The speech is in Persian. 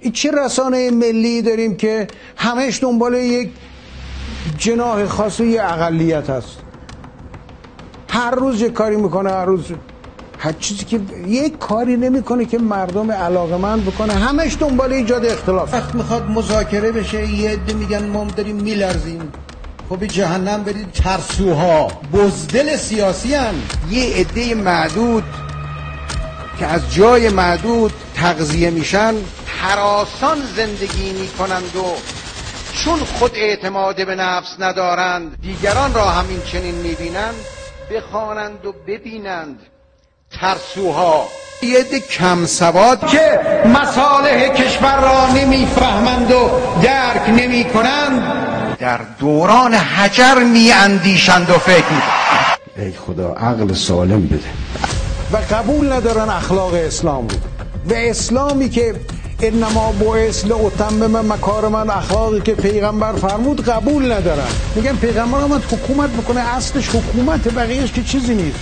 این چه رسانه ملی داریم که همش دنبال یک جناح خاص و یه اقلیت هست، هر روز یک کاری میکنه، هر روز هر چیزی که یک کاری نمیکنه که مردم علاقه‌مند بکنه، همش دنبال ایجاد اختلاف. وقت میخواد مذاکره بشه یه عده میگن ما داریم میلرزیم. خب جهنم برید. ترسوها بزدل سیاسی هن. یه عده معدود که از جای معدود تغذیه میشن هراسان زندگی میکنند و چون خود اعتماد به نفس ندارند دیگران را همین چنین میبینند بخوانند و ببینند. ترسوها یه عده کم سواد که مصالح کشور را نمیفهمند و درک نمی کنند در دوران حجر می اندیشند و فکر می کنند. ای خدا عقل سالم بده. و قبول ندارن اخلاق اسلام رو و اسلامی که انما بعثت لاتمم مکارم الاخلاقی که پیغمبر فرمود قبول ندارن. میگن پیغمبر اومد حکومت بکنه، اصلش حکومت، بقیهش که چیزی نیست.